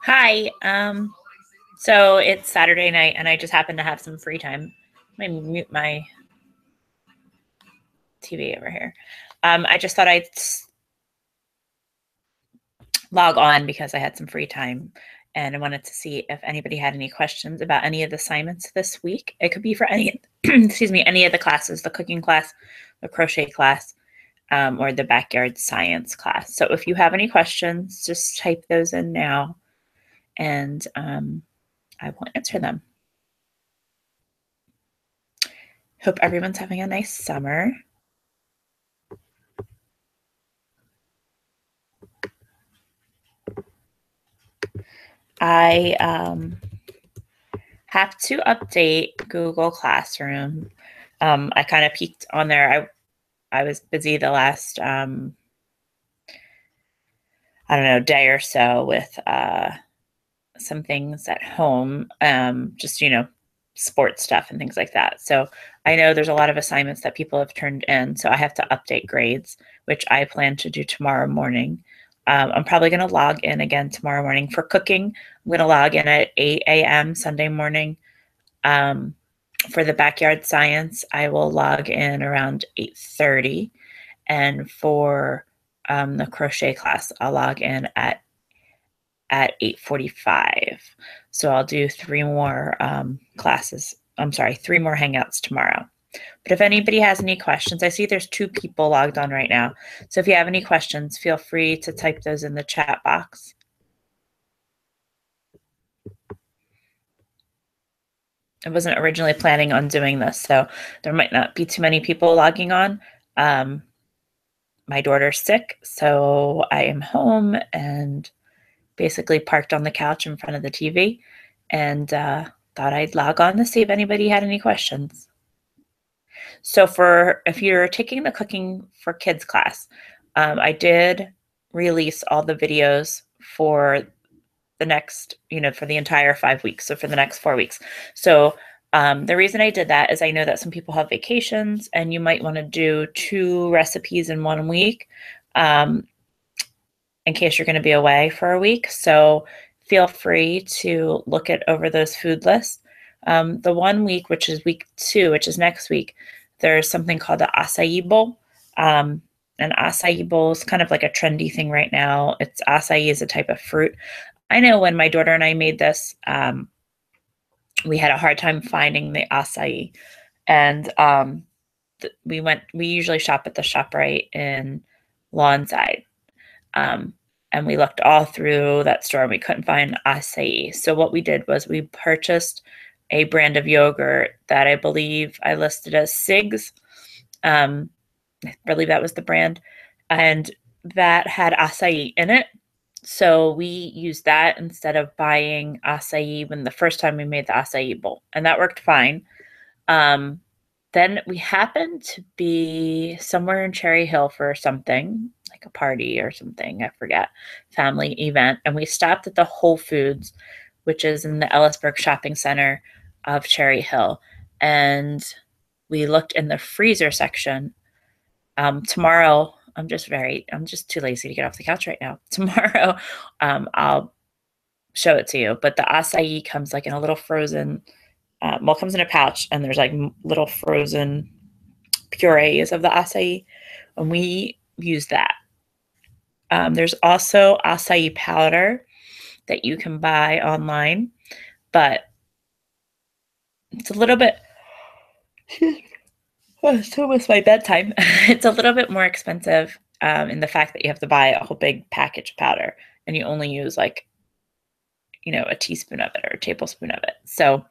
Hi. So it's Saturday night, and I just happen to have some free time. Let me mute my TV over here. I just thought I'd log on because I had some free time, and I wanted to see if anybody had any questions about any of the assignments this week. It could be for any, excuse me, any of the classes, the cooking class, the crochet class, or the backyard science class. So if you have any questions, just type those in now, and I will answer them. Hope everyone's having a nice summer. I have to update Google Classroom. I kind of peeked on there. I was busy the last, I don't know, day or so with some things at home, just, sports stuff and things like that. So I know there's a lot of assignments that people have turned in, so I have to update grades, which I plan to do tomorrow morning. I'm probably going to log in again tomorrow morning. For cooking, I'm going to log in at 8 a.m. Sunday morning. For the backyard science, I will log in around 8:30. And for the crochet class, I'll log in at 8:45. So I'll do 3 more classes. I'm sorry, 3 more hangouts tomorrow. But if anybody has any questions, I see there's 2 people logged on right now. So if you have any questions, feel free to type those in the chat box. I wasn't originally planning on doing this, so there might not be too many people logging on. My daughter's sick, so I am home and basically parked on the couch in front of the TV, and thought I'd log on to see if anybody had any questions. So if you're taking the Cooking for Kids class, I did release all the videos for the next, for the entire 5 weeks. So for the next 4 weeks. So the reason I did that is I know that some people have vacations, and you might want to do 2 recipes in 1 week, in case you're going to be away for a week. So feel free to look over those food lists. The 1 week, which is week 2, which is next week, there's something called the acai bowl. An acai bowl is kind of like a trendy thing right now. Acai is a type of fruit. I know when my daughter and I made this, we had a hard time finding the acai, and we usually shop at the ShopRite in Lawnside, and we looked all through that store and we couldn't find acai. So what we did was we purchased a brand of yogurt that I believe I listed as Sig's. I believe that was the brand, and that had acai in it. So we used that instead of buying acai when the first time we made the acai bowl, and that worked fine. Then we happened to be somewhere in Cherry Hill for something, like a party or something, I forget, family event, and we stopped at the Whole Foods, which is in the Ellisburg Shopping Center of Cherry Hill, and we looked in the freezer section. Tomorrow, I'm just too lazy to get off the couch right now. Tomorrow, I'll show it to you. But the acai comes like in a little frozen, comes in a pouch, and there's like little frozen purees of the acai, and we use that. There's also acai powder that you can buy online, but it's a little bit, it's almost my bedtime. It's a little bit more expensive in the fact that you have to buy a whole big package of powder, and you only use like, a teaspoon of it or a tablespoon of it. So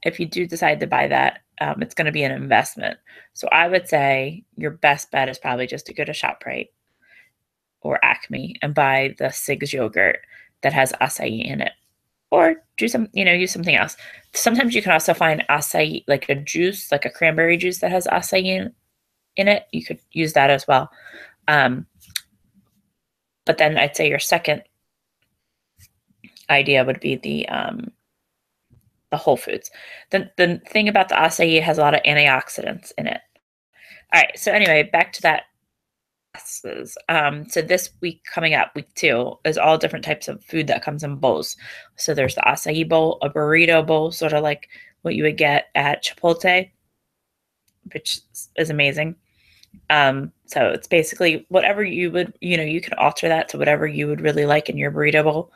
if you do decide to buy that, it's going to be an investment. So I would say your best bet is probably just to go to ShopRite or Acme and buy the Sig's yogurt that has acai in it, or use something else. Sometimes you can also find acai, like a juice, like a cranberry juice that has acai in it. You could use that as well. But then I'd say your second idea would be the Whole Foods. The thing about the acai, it has a lot of antioxidants in it. All right. So anyway, back to that. So this week coming up, week 2, is all different types of food that comes in bowls. So there's the acai bowl, a burrito bowl, sort of like what you would get at Chipotle, which is amazing. So it's basically whatever you would, you can alter that to whatever you would really like in your burrito bowl.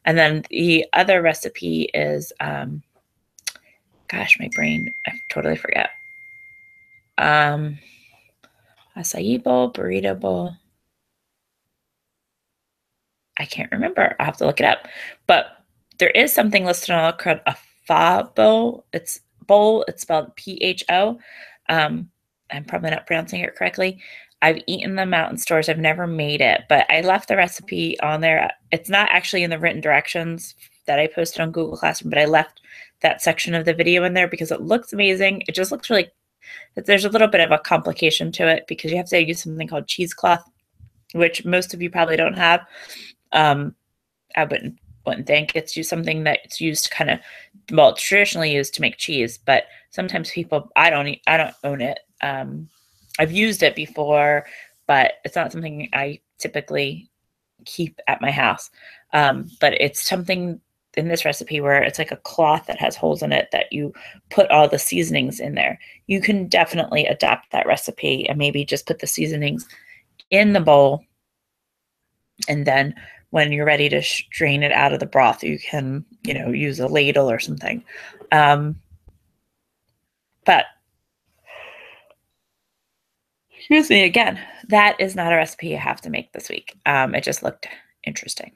And then the other recipe is, gosh, my brain, I totally forget. Acai bowl, burrito bowl. I can't remember. I'll have to look it up. But there is something listed on called a pho bowl. It's bowl. It's spelled PHO. I'm probably not pronouncing it correctly. I've eaten them out in stores. I've never made it, but I left the recipe on there. It's not actually in the written directions that I posted on Google Classroom, but I left that section of the video in there because it looks amazing. It just looks really, there's a little bit of a complication to it because you have to use something called cheesecloth, which most of you probably don't have. I wouldn't think it's used something that's used to kind of, well, it's traditionally used to make cheese, but sometimes people, I don't own it. I've used it before, but it's not something I typically keep at my house. But it's something in this recipe where it's like a cloth that has holes in it that you put all the seasonings in there. You can definitely adapt that recipe and maybe just put the seasonings in the bowl, and then when you're ready to strain it out of the broth, you can, use a ladle or something. But excuse me again, that is not a recipe you have to make this week. It just looked interesting.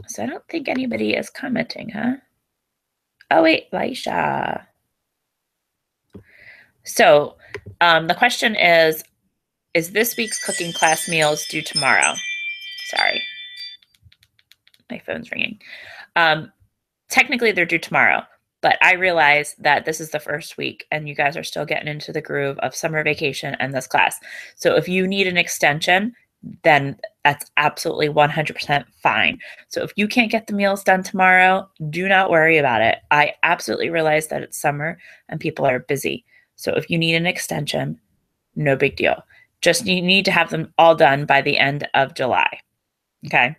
So I don't think anybody is commenting, huh? Oh, wait, Laisha. So the question is this week's cooking class meals due tomorrow? Sorry, my phone's ringing. Technically, they're due tomorrow, but I realize that this is the first week and you guys are still getting into the groove of summer vacation and this class. So if you need an extension, then that's absolutely 100% fine. So if you can't get the meals done tomorrow, do not worry about it. I absolutely realize that it's summer and people are busy. So if you need an extension, no big deal. Just you need to have them all done by the end of July. Okay.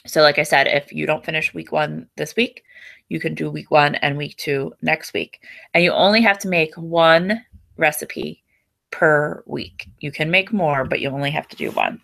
So like I said, if you don't finish week 1 this week, you can do week 1 and week 2 next week. And you only have to make 1 recipe per week. You can make more, but you only have to do 1.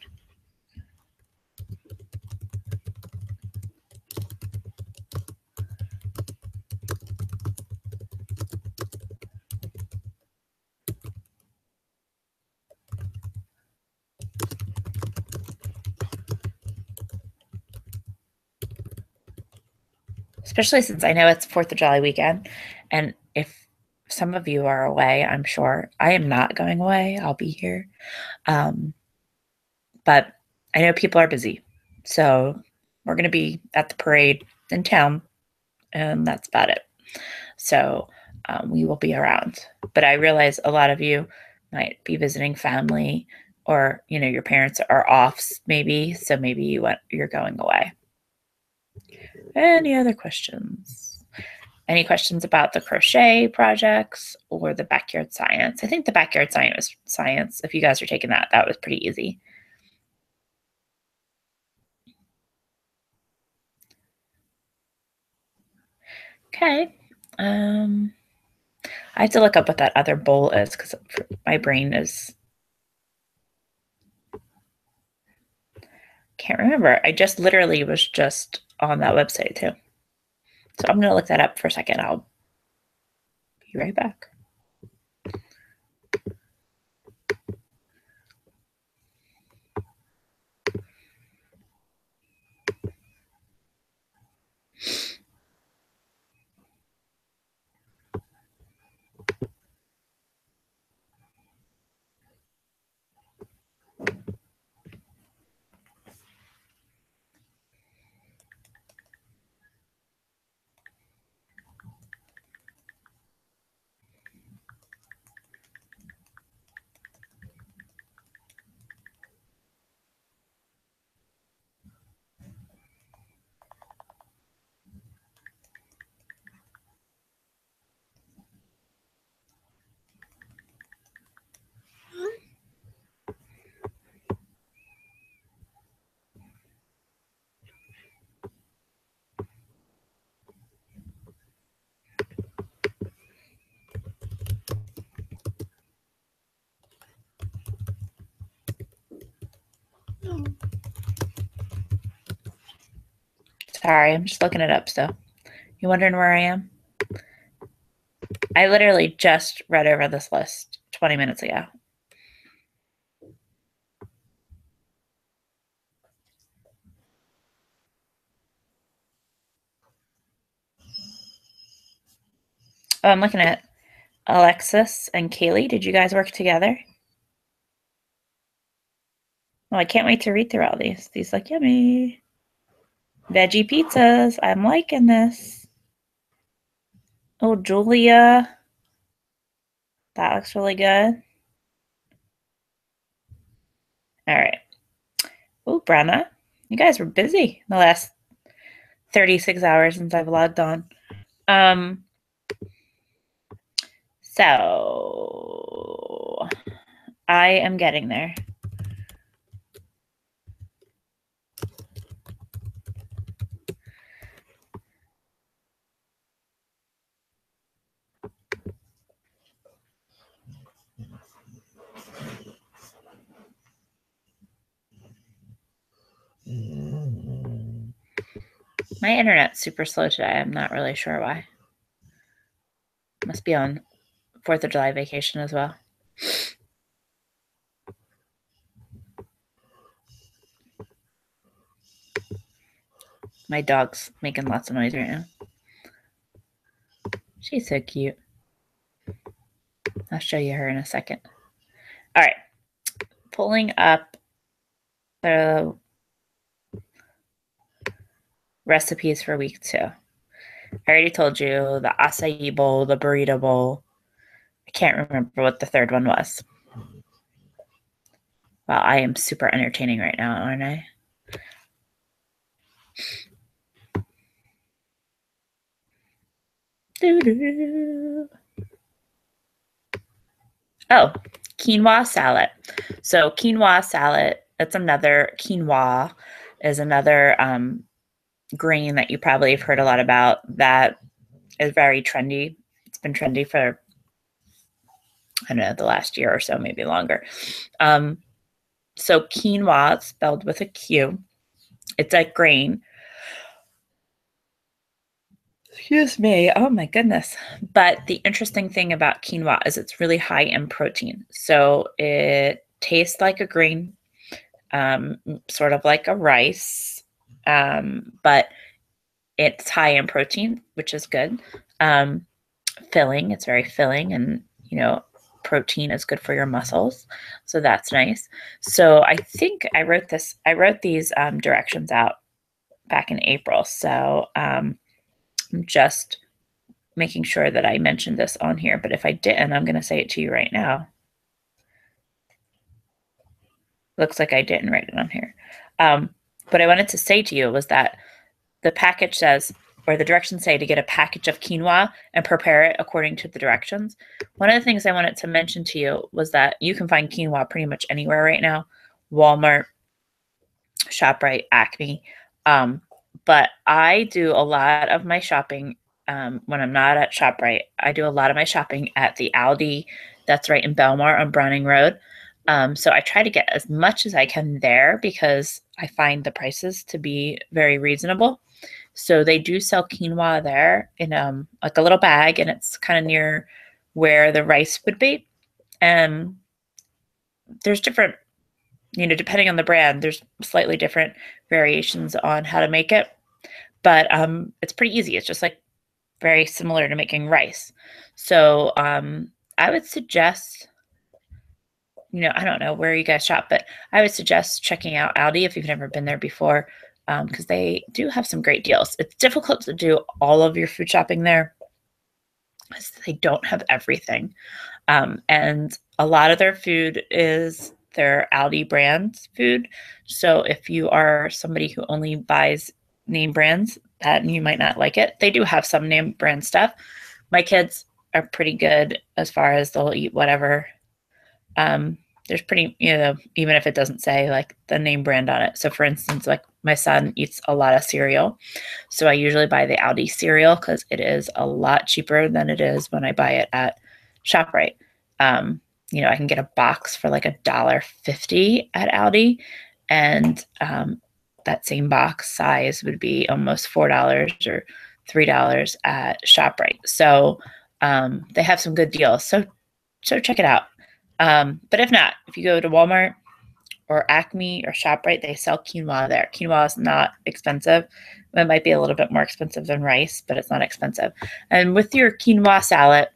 Especially since I know it's 4th of July weekend. And if some of you are away, I'm sure I am not going away. I'll be here. But I know people are busy. So we're going to be at the parade in town, and that's about it. So we will be around. But I realize a lot of you might be visiting family, or your parents are off maybe, so maybe you're going away. Any other questions? Any questions about the crochet projects or the backyard science? I think the backyard science, if you guys are taking that was pretty easy. Okay. I have to look up what that other bowl is because my brain can't remember. I just literally was just on that website too. So I'm going to look that up for a second. I'll be right back. Sorry, I'm just looking it up still. You wondering where I am? I literally just read over this list 20 minutes ago. Oh, I'm looking at Alexis and Kaylee. Did you guys work together? Well, I can't wait to read through all these. These look yummy. Veggie pizzas. I'm liking this. Oh, Julia. That looks really good. All right. Oh, Brenna. You guys were busy the last 36 hours since I've logged on. So I am getting there. My internet's super slow today. I'm not really sure why. Must be on 4th of July vacation as well. My dog's making lots of noise right now. She's so cute. I'll show you her in a second. All right. Pulling up the recipes for week 2. I already told you the acai bowl, the burrito bowl. I can't remember what the third one was. Wow, I am super entertaining right now, aren't I? Oh, quinoa salad. So quinoa salad, that's another, quinoa is another grain that you probably have heard a lot about that is very trendy. It's been trendy for, I don't know, the last year or so, maybe longer. So quinoa, spelled with a Q, it's a grain. Excuse me. Oh my goodness. But the interesting thing about quinoa is it's really high in protein. So it tastes like a grain, sort of like a rice, but it's high in protein, which is good. Filling, it's very filling, and protein is good for your muscles, so that's nice. So I think I wrote these directions out back in April, so I'm just making sure that I mentioned this on here, but if I didn't, I'm going to say it to you right now. Looks like I didn't write it on here. But I wanted to say to you was that the package says, or the directions say, to get a package of quinoa and prepare it according to the directions. One of the things I wanted to mention to you was that you can find quinoa pretty much anywhere right now. Walmart, ShopRite, Acme. But I do a lot of my shopping when I'm not at ShopRite. I do a lot of my shopping at the Aldi that's right in Belmar on Browning Road. So I try to get as much as I can there because I find the prices to be very reasonable. So they do sell quinoa there in like a little bag, and it's kind of near where the rice would be. And there's different, depending on the brand, there's slightly different variations on how to make it. But it's pretty easy. It's just like very similar to making rice. So I would suggest, I don't know where you guys shop, but I would suggest checking out Aldi if you've never been there before, because they do have some great deals. It's difficult to do all of your food shopping there because they don't have everything. And a lot of their food is their Aldi brand food. So if you are somebody who only buys name brands, that you might not like it. They do have some name brand stuff. My kids are pretty good as far as they'll eat whatever. There's pretty, even if it doesn't say like the name brand on it. So for instance, like my son eats a lot of cereal. So I usually buy the Aldi cereal because it is a lot cheaper than it is when I buy it at ShopRite. I can get a box for like $1.50 at Aldi. And that same box size would be almost $4 or $3 at ShopRite. So they have some good deals. So check it out. But if not, if you go to Walmart or Acme or ShopRite, they sell quinoa there. Quinoa is not expensive. It might be a little bit more expensive than rice, but it's not expensive. And with your quinoa salad,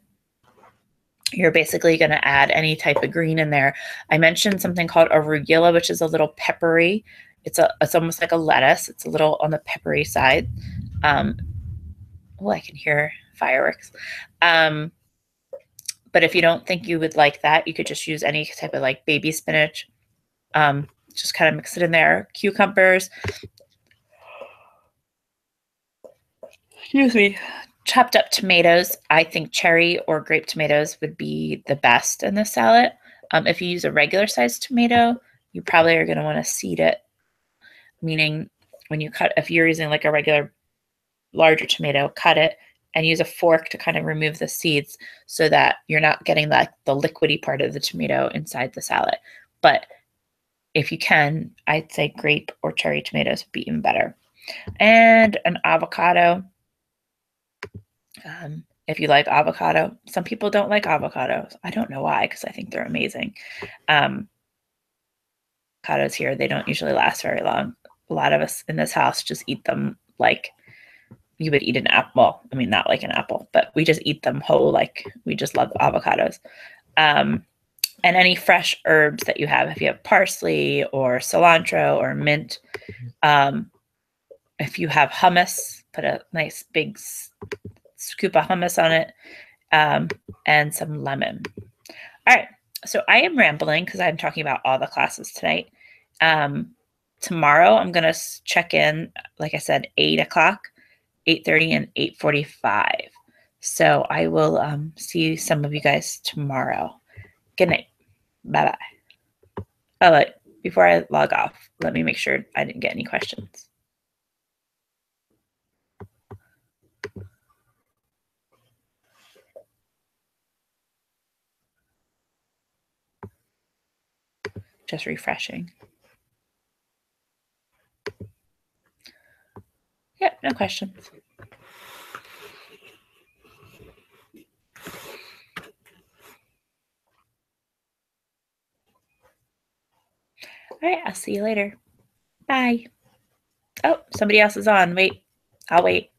you're basically going to add any type of green in there. I mentioned something called arugula, which is a little peppery. It's almost like a lettuce. It's a little on the peppery side. Oh, I can hear fireworks. But if you don't think you would like that, you could just use any type of like baby spinach. Just kind of mix it in there. Cucumbers. Excuse me. Chopped up tomatoes. I think cherry or grape tomatoes would be the best in this salad. If you use a regular sized tomato, you probably are going to want to seed it. Meaning when you cut, if you're using like a regular larger tomato, cut it and use a fork to kind of remove the seeds so that you're not getting the liquidy part of the tomato inside the salad. But if you can, I'd say grape or cherry tomatoes would be even better. And an avocado. If you like avocado, some people don't like avocados. I don't know why, because I think they're amazing. Avocados here, they don't usually last very long. A lot of us in this house just eat them like you would eat an apple. Well, I mean, not like an apple, but we just eat them whole. Like we just love avocados. And any fresh herbs that you have, if you have parsley or cilantro or mint. If you have hummus, put a nice big scoop of hummus on it, and some lemon. All right, so I am rambling because I'm talking about all the classes tonight. Tomorrow I'm going to check in, like I said, 8 o'clock, 8:30, and 8:45. So I will see some of you guys tomorrow. Good night. Bye-bye. Oh, before I log off, let me make sure I didn't get any questions. Just refreshing. Yep, no questions. All right, I'll see you later. Bye. Oh, somebody else is on. Wait, I'll wait.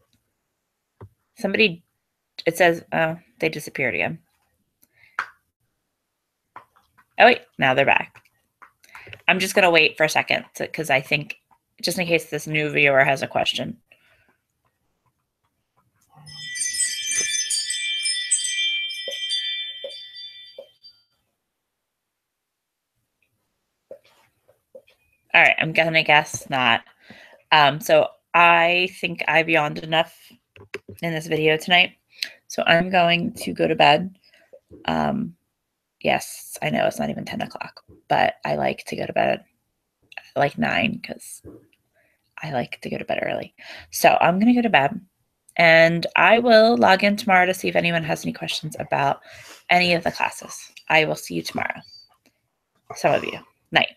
Somebody, it says, oh, they disappeared again. Oh, wait, now they're back. I'm just going to wait for a second because I think, just in case this new viewer has a question. All right, I'm going to guess not. So I think I've yawned enough in this video tonight. So I'm going to go to bed. Yes, I know it's not even 10 o'clock, but I like to go to bed at like 9 because I like to go to bed early. So I'm going to go to bed and I will log in tomorrow to see if anyone has any questions about any of the classes. I will see you tomorrow. Some of you. Night.